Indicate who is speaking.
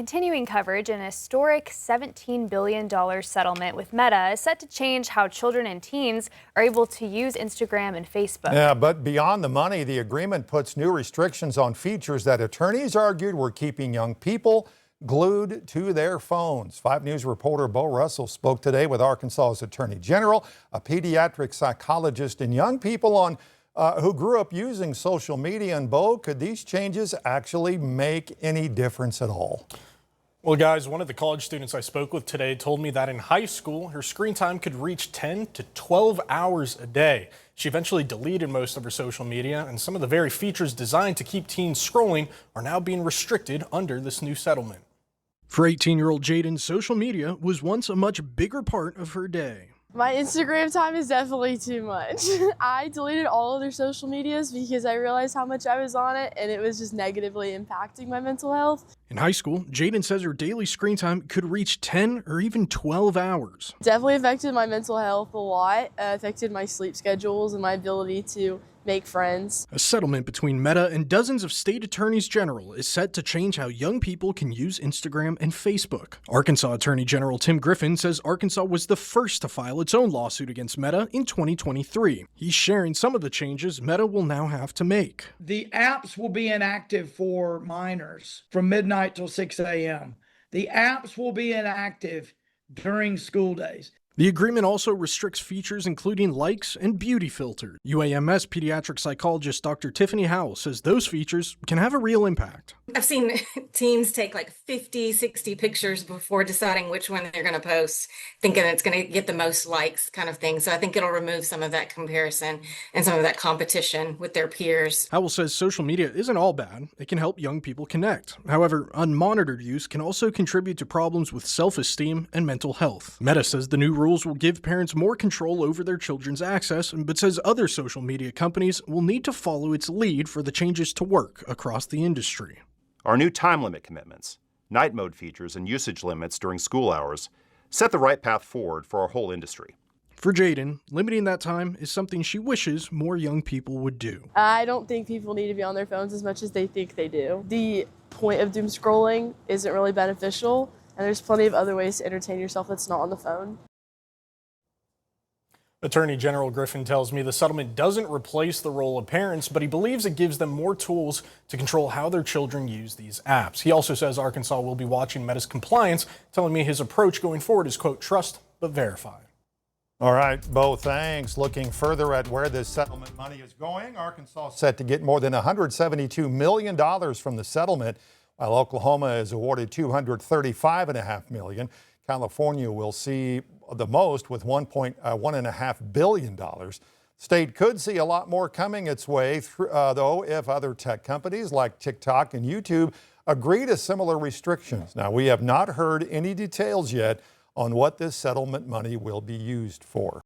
Speaker 1: Continuing coverage, an historic $17 billion settlement with Meta is set to change how children and teens are able to use Instagram and Facebook.
Speaker 2: Yeah, but beyond the money, the agreement puts new restrictions on features that attorneys argued were keeping young people glued to their phones. 5 News reporter Bo Russell spoke today with Arkansas's Attorney General, a pediatric psychologist, and young people who grew up using social media. And Bo, could these changes actually make any difference at all?
Speaker 3: Well, guys, one of the college students I spoke with today told me that in high school, her screen time could reach 10 to 12 hours a day. She eventually deleted most of her social media, and some of the very features designed to keep teens scrolling are now being restricted under this new settlement. For 18-year-old Jaden, social media was once a much bigger part of her day.
Speaker 4: My Instagram time is definitely too much. I deleted all other social medias because I realized how much I was on it and it was just negatively impacting my mental health.
Speaker 3: In high school, Jaden says her daily screen time could reach 10 or even 12 hours.
Speaker 4: Definitely affected my mental health a lot, affected my sleep schedules and my ability to make friends.
Speaker 3: A settlement between Meta and dozens of state attorneys general is set to change how young people can use Instagram and Facebook. Arkansas Attorney General Tim Griffin says Arkansas was the first to file its own lawsuit against Meta in 2023. He's sharing some of the changes Meta will now have to make.
Speaker 5: The apps will be inactive for minors from midnight till 6 a.m. The apps will be inactive during school days.
Speaker 3: The agreement also restricts features including likes and beauty filters. UAMS pediatric psychologist Dr. Tiffany Howell says those features can have a real impact.
Speaker 6: I've seen teens take like 50, 60 pictures before deciding which one they're going to post, thinking it's going to get the most likes kind of thing. So I think it'll remove some of that comparison and some of that competition with their peers.
Speaker 3: Howell says social media isn't all bad. It can help young people connect. However, unmonitored use can also contribute to problems with self-esteem and mental health. Meta says the new rules will give parents more control over their children's access, but says other social media companies will need to follow its lead for the changes to work across the industry.
Speaker 7: Our new time limit commitments, night mode features, and usage limits during school hours set the right path forward for our whole industry.
Speaker 3: For Jaden, limiting that time is something she wishes more young people would do.
Speaker 4: I don't think people need to be on their phones as much as they think they do. The point of doom scrolling isn't really beneficial, and there's plenty of other ways to entertain yourself that's not on the phone.
Speaker 3: Attorney General Griffin tells me the settlement doesn't replace the role of parents, but he believes it gives them more tools to control how their children use these apps. He also says Arkansas will be watching Meta's compliance, telling me his approach going forward is, quote, trust but verify.
Speaker 2: All right, Bo, thanks. Looking further at where this settlement money is going, Arkansas is set to get more than $172 million from the settlement, while Oklahoma is awarded $235.5 million. California will see the most with $1.5 billion. State could see a lot more coming its way, though, if other tech companies like TikTok and YouTube agree to similar restrictions. Now, we have not heard any details yet on what this settlement money will be used for.